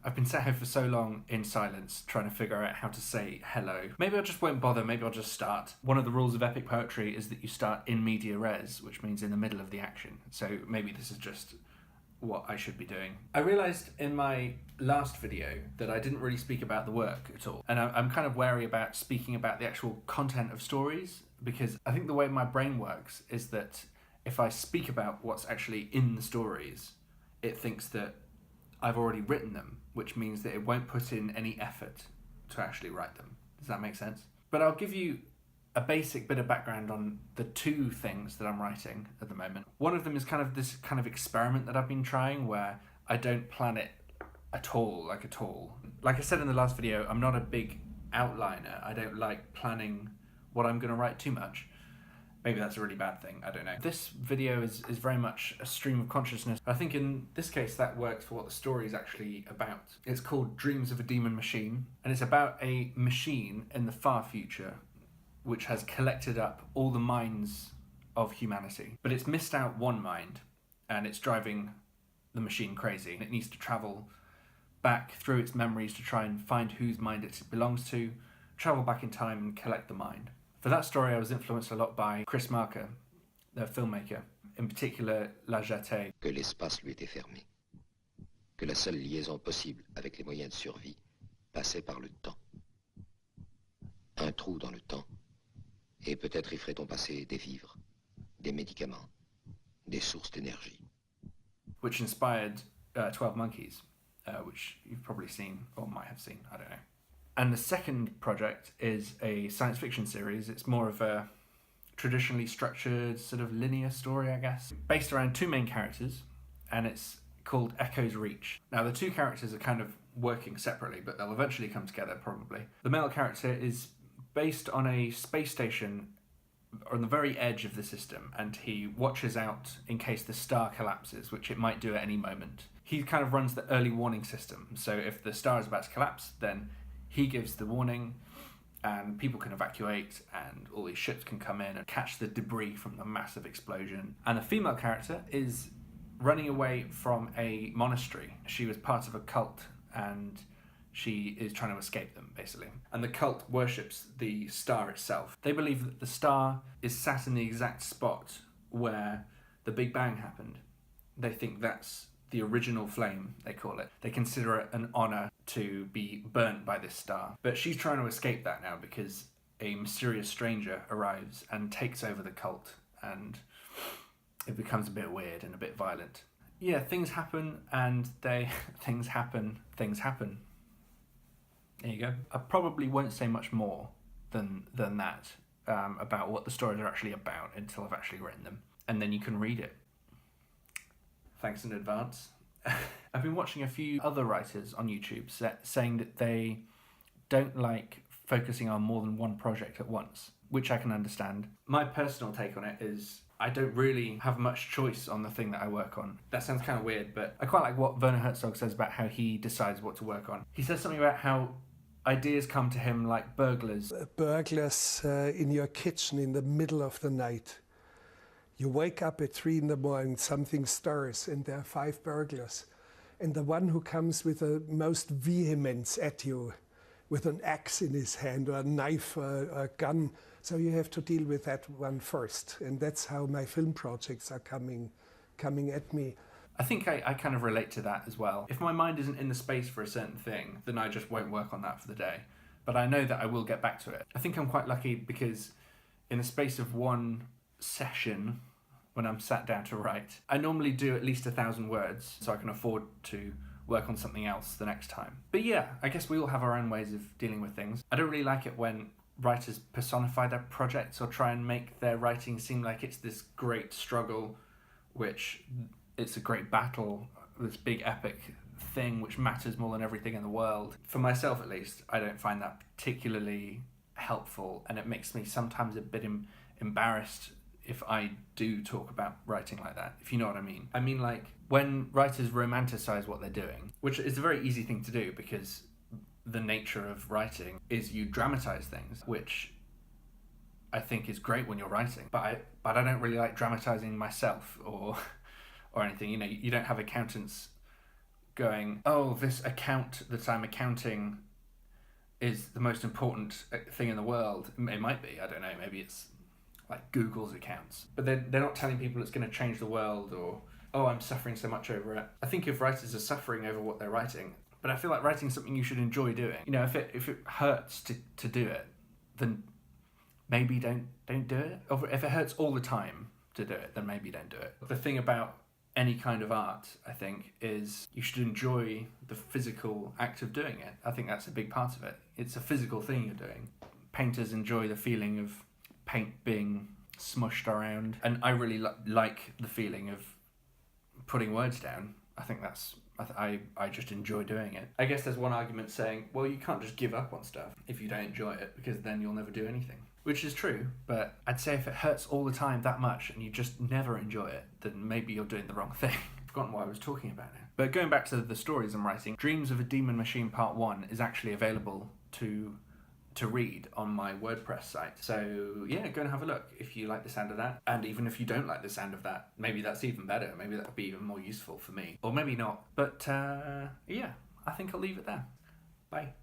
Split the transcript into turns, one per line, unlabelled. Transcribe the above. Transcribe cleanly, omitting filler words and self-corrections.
I've been sat here for so long in silence trying to figure out how to say hello. Maybe I just won't bother, maybe I'll just start. One of the rules of epic poetry is that you start in media res, which means in the middle of the action. So maybe this is just what I should be doing. I realised in my last video that I didn't really speak about the work at all. And I'm kind of wary about speaking about the actual content of stories, because I think the way my brain works is that if I speak about what's actually in the stories, it thinks that I've already written them, which means that it won't put in any effort to actually write them. Does that make sense? But I'll give you a basic bit of background on the two things that I'm writing at the moment. One of them is kind of this kind of experiment that I've been trying where I don't plan it at all. Like I said in the last video, I'm not a big outliner. I don't like planning what I'm going to write too much. Maybe that's a really bad thing, I don't know. This video is very much a stream of consciousness. I think in this case that works for what the story is actually about. It's called Dreams of a Demon Machine, and it's about a machine in the far future which has collected up all the minds of humanity. But it's missed out one mind, and it's driving the machine crazy. It needs to travel back through its memories to try and find whose mind it belongs to, travel back in time and collect the mind. For that story, I was influenced a lot by Chris Marker, the filmmaker, in particular La Jetée.
Que l'espace lui était fermé. Que la seule liaison possible avec les moyens de survie passait par le temps. Un trou dans le temps. Et peut-être y ferait-on passer des vivres, des médicaments, des sources d'énergie.
Which inspired 12 Monkeys, which you've probably seen, or might have seen, I don't know. And the second project is a science fiction series. It's more of a traditionally structured sort of linear story, I guess, based around two main characters, and it's called Echo's Reach. Now the two characters are kind of working separately, but they'll eventually come together probably. The male character is based on a space station on the very edge of the system, and he watches out in case the star collapses, which it might do at any moment. He kind of runs the early warning system, so if the star is about to collapse, then he gives the warning and people can evacuate and all these ships can come in and catch the debris from the massive explosion. And the female character is running away from a monastery. She was part of a cult and she is trying to escape them, basically. And the cult worships the star itself. They believe that the star is sat in the exact spot where the Big Bang happened. They think that's the original flame, they call it. They consider it an honor to be burnt by this star. But she's trying to escape that now because a mysterious stranger arrives and takes over the cult, and it becomes a bit weird and a bit violent. Yeah, things happen and things happen. There you go. I probably won't say much more than that about what the stories are actually about until I've actually written them. And then you can read it. Thanks in advance. I've been watching a few other writers on YouTube saying that they don't like focusing on more than one project at once, which I can understand. My personal take on it is I don't really have much choice on the thing that I work on. That sounds kind of weird, but I quite like what Werner Herzog says about how he decides what to work on. He says something about how ideas come to him like burglars.
Burglars in your kitchen in the middle of the night. You wake up at 3 in the morning, something stirs, and there are 5 burglars. And the one who comes with the most vehemence at you, with an axe in his hand, or a knife, or a gun. So you have to deal with that one first. And that's how my film projects are coming at me.
I think I kind of relate to that as well. If my mind isn't in the space for a certain thing, then I just won't work on that for the day. But I know that I will get back to it. I think I'm quite lucky because in the space of one session, when I'm sat down to write, I normally do at least 1,000 words, so I can afford to work on something else the next time. But yeah, I guess we all have our own ways of dealing with things. I don't really like it when writers personify their projects or try and make their writing seem like it's this great struggle, which it's a great battle, this big epic thing which matters more than everything in the world. For myself at least, I don't find that particularly helpful, and it makes me sometimes a bit embarrassed if I do talk about writing like that, if you know what I mean. I mean, like, when writers romanticize what they're doing, which is a very easy thing to do because the nature of writing is you dramatize things, which I think is great when you're writing, but I don't really like dramatizing myself or anything. You know, you don't have accountants going, oh, this account that I'm accounting is the most important thing in the world. It might be, I don't know, maybe it's like Google's accounts. But they're not telling people it's going to change the world, or, oh, I'm suffering so much over it. I think if writers are suffering over what they're writing, but I feel like writing is something you should enjoy doing. You know, if it hurts to do it, then maybe don't do it. Or if it hurts all the time to do it, then maybe don't do it. The thing about any kind of art, I think, is you should enjoy the physical act of doing it. I think that's a big part of it. It's a physical thing you're doing. Painters enjoy the feeling of paint being smushed around, and I really like the feeling of putting words down. I think that's, I just enjoy doing it. I guess there's one argument saying, well, you can't just give up on stuff if you don't enjoy it, because then you'll never do anything. Which is true, but I'd say if it hurts all the time that much and you just never enjoy it, then maybe you're doing the wrong thing. I've forgotten what I was talking about now. But going back to the stories I'm writing, Dreams of a Demon Machine Part 1 is actually available to read on my WordPress site. So yeah, go and have a look if you like the sound of that. And even if you don't like the sound of that, maybe that's even better. Maybe that would be even more useful for me. Or maybe not. But yeah, I think I'll leave it there. Bye.